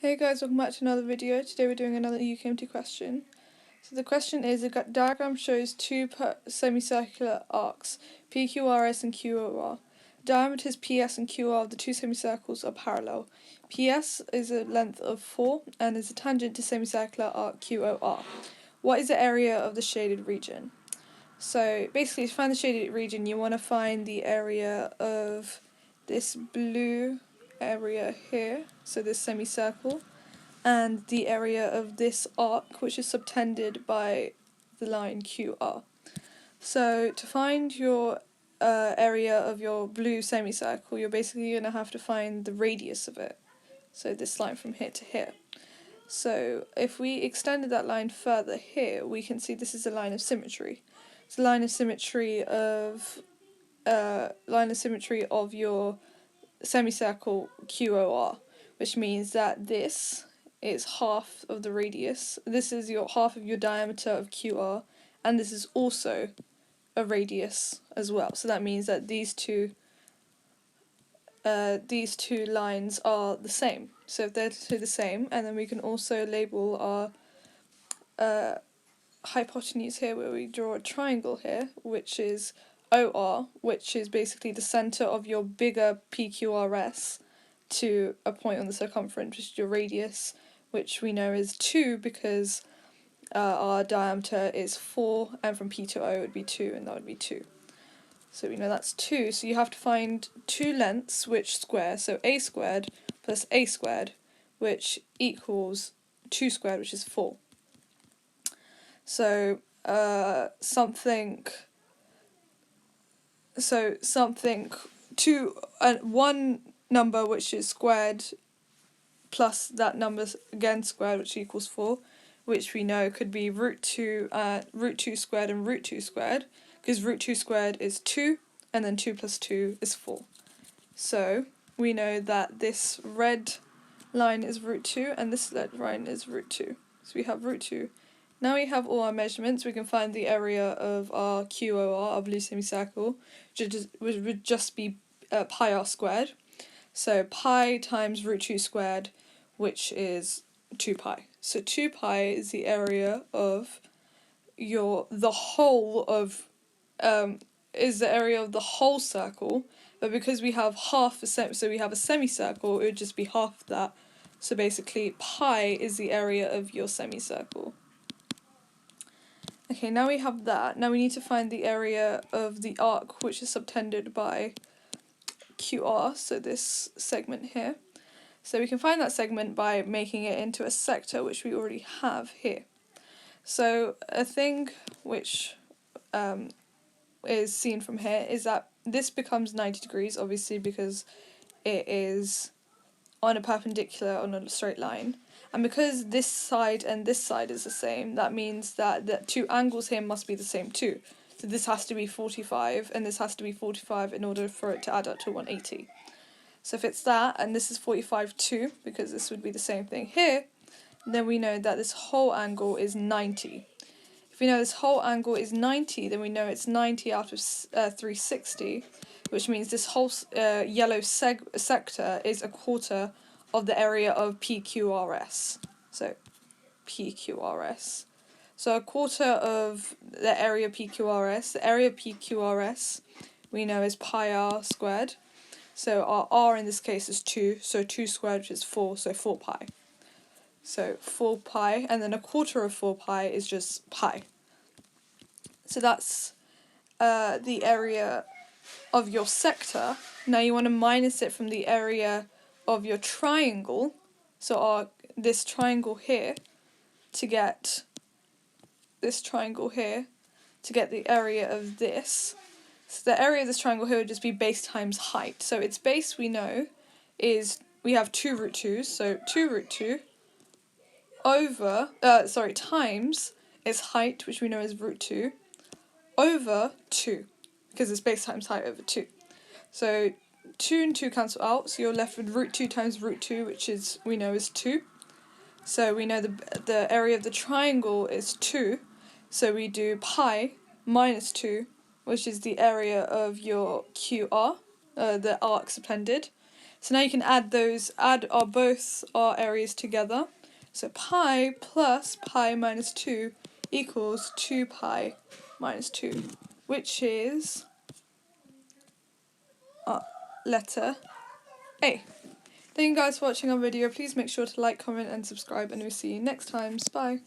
Hey guys, welcome back to another video. Today we're doing another UKMT question. So the question is, a diagram shows two semicircular arcs, PQRS and QOR. Diameters PS and QR of the two semicircles are parallel. PS is a length of 4 and is a tangent to semicircular arc QOR. What is the area of the shaded region? So basically, to find the shaded region, you want to find the area of this blue area here, so this semicircle, and the area of this arc, which is subtended by the line QR. So to find your area of your blue semicircle, you're basically going to have to find the radius of it, so this line from here to here. So if we extended that line further here, we can see this is a line of symmetry. It's a line of symmetry of your semicircle QOR, which means that this is half of the radius. This is your half of your diameter of QR, and this is also a radius as well. So that means that these two lines are the same. So if they're the same, and then we can also label our hypotenuse here, where we draw a triangle here, which is OR, which is basically the center of your bigger PQRS to a point on the circumference, which is your radius, which we know is 2 because our diameter is 4, and from P to O would be 2, and that would be 2. So we know that's 2, so you have to find two lengths which square, so A squared plus A squared, which equals 2 squared, which is 4. So one number which is squared plus that number again squared, which equals 4, which we know could be root 2 squared and root 2 squared, because root 2 squared is 2, and then 2 plus 2 is 4. So we know that this red line is root 2, and this red line is root 2. So we have root 2. Now we have all our measurements, we can find the area of our QOR, our blue semicircle, which would just be pi r squared. So pi times root 2 squared, which is 2 pi. So 2 pi is the area of the whole circle, but because we have so we have a semicircle, it would just be half of that. So basically pi is the area of your semicircle. Okay, now we have that. Now we need to find the area of the arc, which is subtended by QR, so this segment here. So we can find that segment by making it into a sector, which we already have here. So a thing which is seen from here is that this becomes 90 degrees, obviously, because it is on a perpendicular on a straight line. And because this side and this side is the same, that means that the two angles here must be the same too. So this has to be 45, and this has to be 45 in order for it to add up to 180. So if it's that, and this is 45 too, because this would be the same thing here, then we know that this whole angle is 90. If we know this whole angle is 90, then we know it's 90 out of 360, which means this whole yellow sector is a quarter of the area of PQRS. So PQRS. So a quarter of the area of PQRS. The area of PQRS we know is pi r squared. So our r in this case is 2, so 2 squared, which is 4, so 4 pi. So 4 pi, and then a quarter of 4 pi is just pi. So that's the area of your sector. Now you want to minus it from the area of your triangle, so this triangle here, to get the area of this. So the area of this triangle here would just be base times height. So its base, we know, is, we have 2 root 2's, so 2 root 2 times its height, which we know is root 2, over 2, because it's base times height over 2. So 2 and 2 cancel out, so you're left with root 2 times root 2, which is, we know, is 2. So we know the area of the triangle is 2, so we do pi minus 2, which is the area of your QR, the arc subtended. So now you can add both our areas together. So pi plus pi minus 2 equals 2 pi minus 2, which is letter A. Thank you guys for watching our video. Please make sure to like, comment and subscribe, and we'll see you next time. Bye.